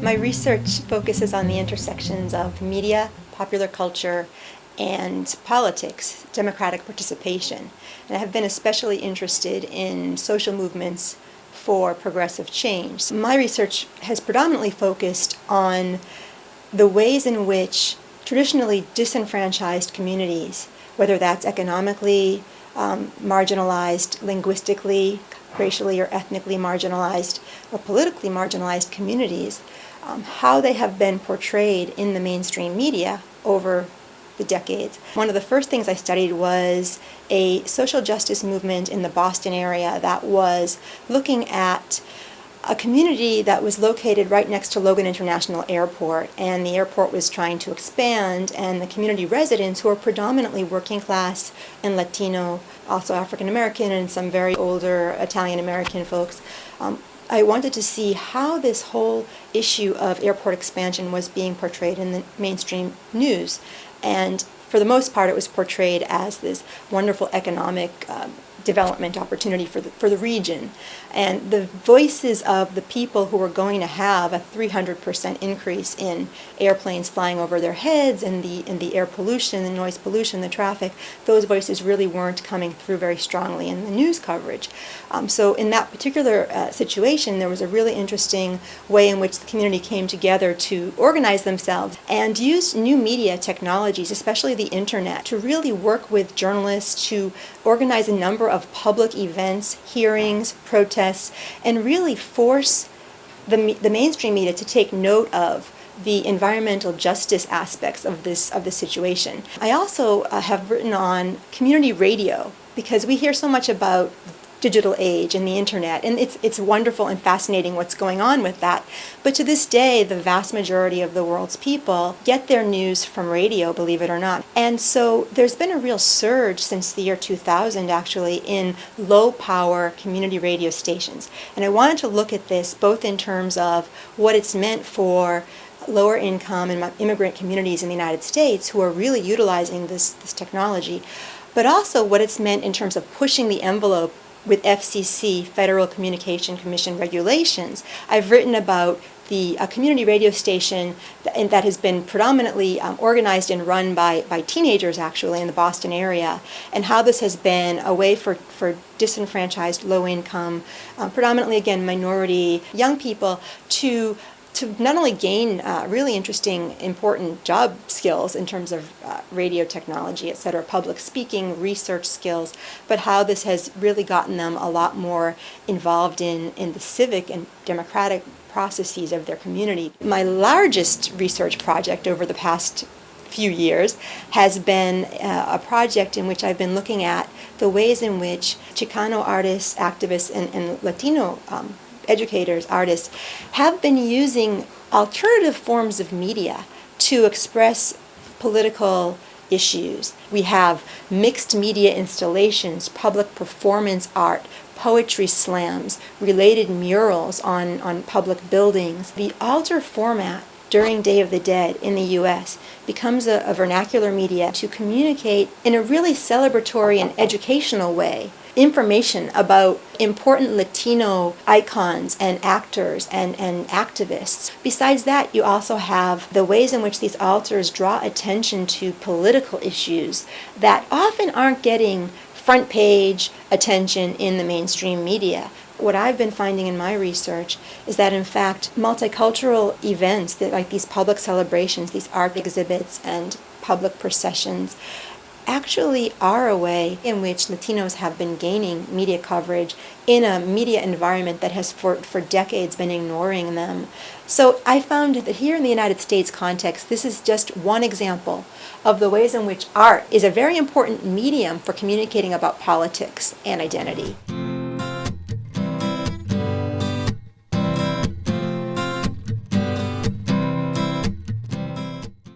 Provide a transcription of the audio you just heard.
My research focuses on the intersections of media, popular culture, and politics, democratic participation. And I have been especially interested in social movements for progressive change. My research has predominantly focused on the ways in which traditionally disenfranchised communities, whether that's economically marginalized, linguistically, racially or ethnically marginalized, or politically marginalized communities, how they have been portrayed in the mainstream media over the decades. One of the first things I studied was a social justice movement in the Boston area that was looking at a community that was located right next to Logan International Airport, and the airport was trying to expand, and the community residents, who are predominantly working class and Latino, also African American, and some very older Italian American folks, I wanted to see how this whole issue of airport expansion was being portrayed in the mainstream news. And for the most part, it was portrayed as this wonderful economic development opportunity for the region. And the voices of the people who were going to have a 300% increase in airplanes flying over their heads, and the air pollution, the noise pollution, the traffic, those voices really weren't coming through very strongly in the news coverage. So in that particular situation, there was a really interesting way in which the community came together to organize themselves and use new media technologies, especially the internet, to really work with journalists to organize a number of public events, hearings, protests, and really force the mainstream media to take note of the environmental justice aspects of this situation. I also have written on community radio, because we hear so much about digital age and the internet, and it's wonderful and fascinating what's going on with that. But to this day, the vast majority of the world's people get their news from radio, believe it or not. And so there's been a real surge since the year 2000, actually, in low-power community radio stations. And I wanted to look at this both in terms of what it's meant for lower income and immigrant communities in the United States who are really utilizing this technology, but also what it's meant in terms of pushing the envelope with FCC, Federal Communication Commission regulations. I've written about the community radio station that has been predominantly organized and run by teenagers, actually, in the Boston area, and how this has been a way for disenfranchised, low-income, predominantly, again, minority young people to not only gain really interesting, important job skills in terms of radio technology, et cetera, public speaking, research skills, but how this has really gotten them a lot more involved in the civic and democratic processes of their community. My largest research project over the past few years has been a project in which I've been looking at the ways in which Chicano artists, activists, and Latino educators, artists, have been using alternative forms of media to express political issues. We have mixed media installations, public performance art, poetry slams, related murals on public buildings. The altar format during Day of the Dead in the U.S. becomes a vernacular media to communicate in a really celebratory and educational way information about important Latino icons and actors and activists. Besides that, you also have the ways in which these altars draw attention to political issues that often aren't getting front page attention in the mainstream media. What I've been finding in my research is that, in fact, multicultural events, that like these public celebrations, these art exhibits and public processions, actually are a way in which Latinos have been gaining media coverage in a media environment that has for decades been ignoring them. So I found that here in the United States context, this is just one example of the ways in which art is a very important medium for communicating about politics and identity.